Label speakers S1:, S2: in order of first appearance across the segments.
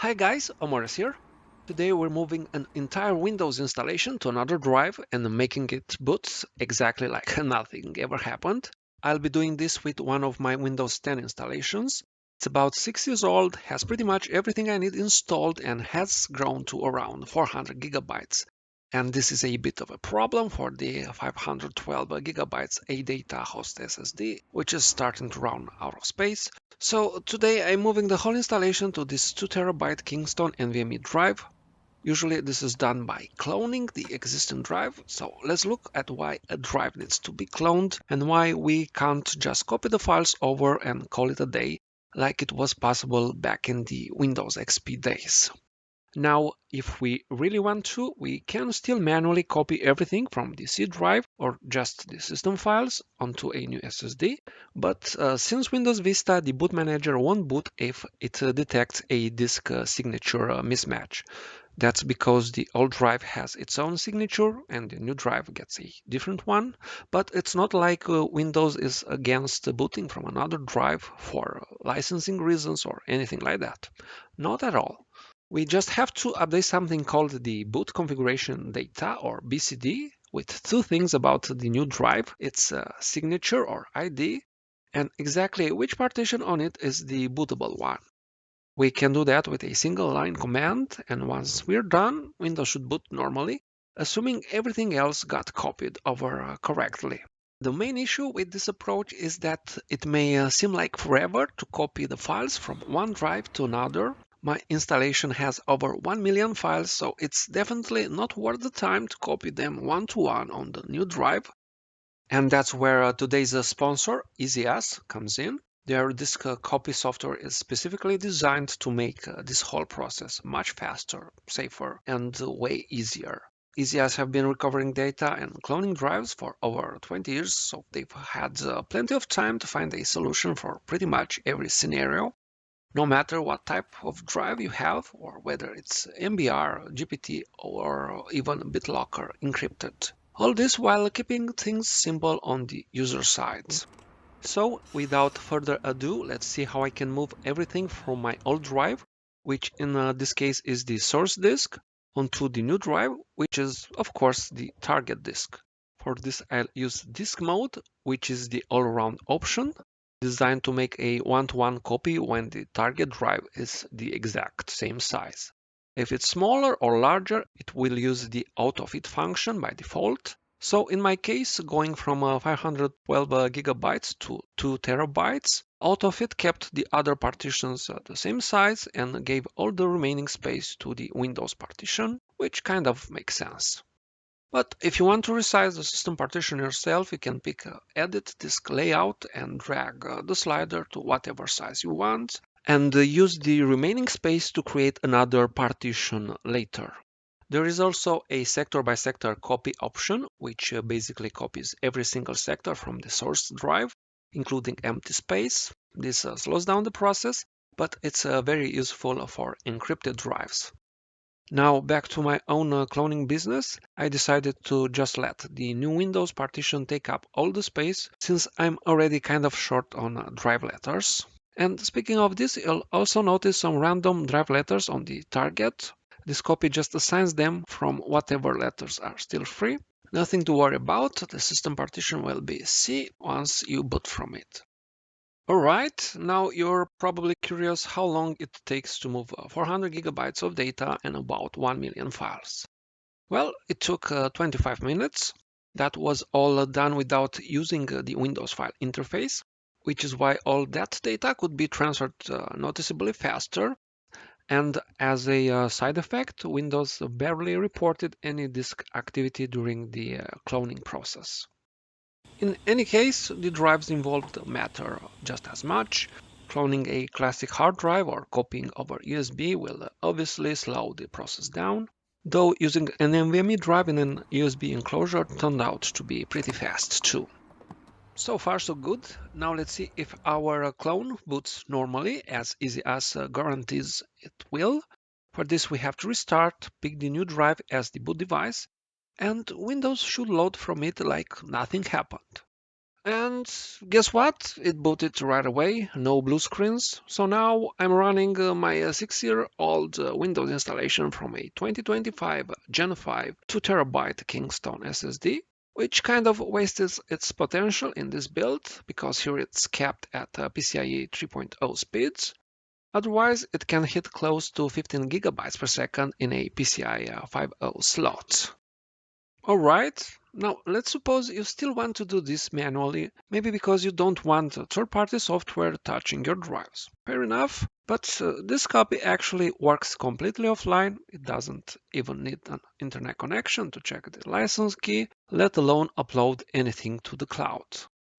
S1: Hi guys, Omaris here. Today we're moving an entire Windows installation to another drive and making it boot exactly like nothing ever happened. I'll be doing this with one of my Windows 10 installations. It's about 6 years old, has pretty much everything I need installed and has grown to around 400 gigabytes. And this is a bit of a problem for the 512 gigabytes A data host SSD, which is starting to run out of space. So today I'm moving the whole installation to this 2 terabyte Kingston NVMe drive. Usually this is done by cloning the existing drive. So let's look at why a drive needs to be cloned and why we can't just copy the files over and call it a day like it was possible back in the Windows XP days. Now, if we really want to, we can still manually copy everything from the C drive or just the system files onto a new SSD. But since Windows Vista, the boot manager won't boot if it detects a disk signature mismatch. That's because the old drive has its own signature and the new drive gets a different one. But it's not like Windows is against booting from another drive for licensing reasons or anything like that. Not at all. We just have to update something called the boot configuration data or BCD with two things about the new drive, its signature or ID, and exactly which partition on it is the bootable one. We can do that with a single line command, and once we're done, Windows should boot normally, assuming everything else got copied over correctly. The main issue with this approach is that it may seem like forever to copy the files from one drive to another. My installation has over 1 million files, so it's definitely not worth the time to copy them one to one on the new drive. And that's where today's sponsor, EaseUS, comes in. Their disk copy software is specifically designed to make this whole process much faster, safer, and way easier. EaseUS have been recovering data and cloning drives for over 20 years, so they've had plenty of time to find a solution for pretty much every scenario. No matter what type of drive you have, or whether it's MBR, GPT, or even BitLocker encrypted. All this while keeping things simple on the user side. So without further ado, let's see how I can move everything from my old drive, which in this case is the source disk, onto the new drive, which is of course the target disk. For this I'll use disk mode, which is the all-around option, designed to make a one-to-one copy when the target drive is the exact same size. If it's smaller or larger, it will use the AutoFit function by default. So in my case, going from 512 gigabytes to 2 terabytes, AutoFit kept the other partitions the same size and gave all the remaining space to the Windows partition, which kind of makes sense. But if you want to resize the system partition yourself, you can pick Edit Disk Layout and drag the slider to whatever size you want, and use the remaining space to create another partition later. There is also a sector by sector copy option, which basically copies every single sector from the source drive, including empty space. This slows down the process, but it's very useful for encrypted drives. Now back to my own cloning business, I decided to just let the new Windows partition take up all the space since I'm already kind of short on drive letters. And speaking of this, you'll also notice some random drive letters on the target. This copy just assigns them from whatever letters are still free. Nothing to worry about, the system partition will be C once you boot from it. Alright, now you're probably curious how long it takes to move 400 gigabytes of data and about 1 million files. Well, it took 25 minutes. That was all done without using the Windows file interface, which is why all that data could be transferred noticeably faster. And as a side effect, Windows barely reported any disk activity during the cloning process. In any case, the drives involved matter just as much. Cloning a classic hard drive or copying over USB will obviously slow the process down, though using an NVMe drive in an USB enclosure turned out to be pretty fast too. So far so good. Now let's see if our clone boots normally, as EaseUS guarantees it will. For this we have to restart, pick the new drive as the boot device, and Windows should load from it like nothing happened. And guess what? It booted right away, no blue screens. So now I'm running my 6-year-old Windows installation from a 2025 Gen 5 2TB Kingston SSD, which kind of wastes its potential in this build because here it's capped at PCIe 3.0 speeds. Otherwise, it can hit close to 15 gigabytes per second in a PCIe 5.0 slot. Alright, now let's suppose you still want to do this manually, maybe because you don't want third-party software touching your drives. Fair enough, but this copy actually works completely offline. It doesn't even need an internet connection to check the license key, let alone upload anything to the cloud.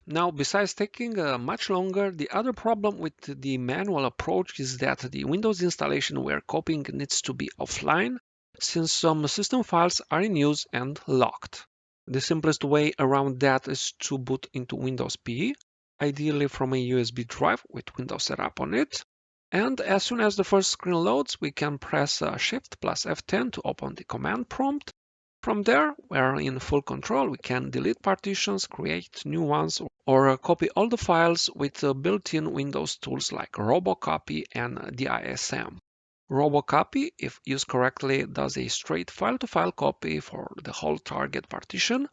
S1: Now, besides taking much longer, the other problem with the manual approach is that the Windows installation we're copying needs to be offline, since some system files are in use and locked. The simplest way around that is to boot into Windows PE, ideally from a USB drive with Windows setup on it. And as soon as the first screen loads, we can press Shift plus F10 to open the command prompt. From there, we're in full control. We can delete partitions, create new ones, or copy all the files with built-in Windows tools like Robocopy and DISM. Robocopy, if used correctly, does a straight file-to-file copy for the whole target partition,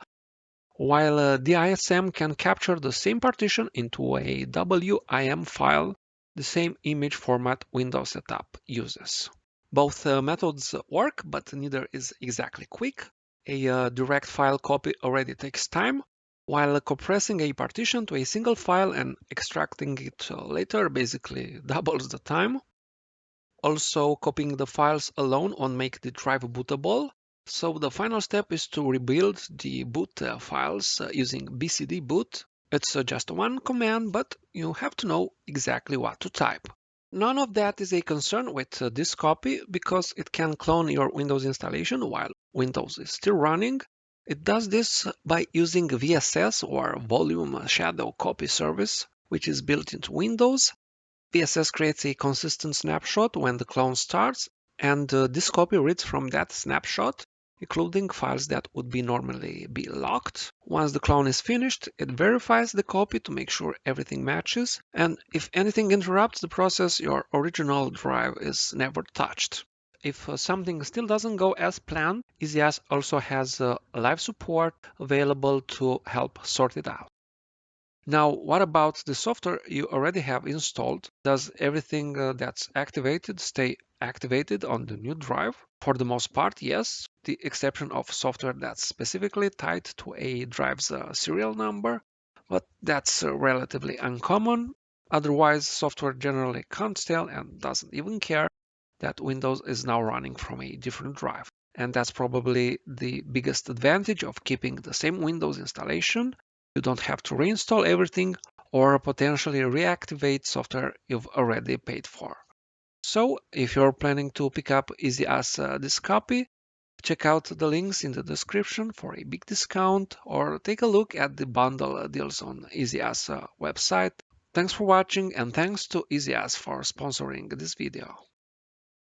S1: while DISM can capture the same partition into a WIM file, the same image format Windows Setup uses. Both methods work, but neither is exactly quick. A direct file copy already takes time, while compressing a partition to a single file and extracting it later basically doubles the time. Also, copying the files alone won't make the drive bootable, so the final step is to rebuild the boot files using BCDBoot. It's just one command, but you have to know exactly what to type. None of that is a concern with this copy because it can clone your Windows installation while Windows is still running. It does this by using VSS or Volume Shadow Copy service, which is built into Windows. VSS creates a consistent snapshot when the clone starts, and this copy reads from that snapshot, including files that would be normally be locked. Once the clone is finished, it verifies the copy to make sure everything matches, and if anything interrupts the process, your original drive is never touched. If something still doesn't go as planned, EaseUS also has live support available to help sort it out. Now, what about the software you already have installed? Does everything that's activated stay activated on the new drive? For the most part, yes, the exception of software that's specifically tied to a drive's serial number, but that's relatively uncommon. Otherwise, software generally can't tell and doesn't even care that Windows is now running from a different drive. And that's probably the biggest advantage of keeping the same Windows installation. You don't have to reinstall everything or potentially reactivate software you've already paid for. So, if you're planning to pick up EaseUS Disk Copy, check out the links in the description for a big discount or take a look at the bundle deals on EaseUS website. Thanks for watching and thanks to EaseUS for sponsoring this video.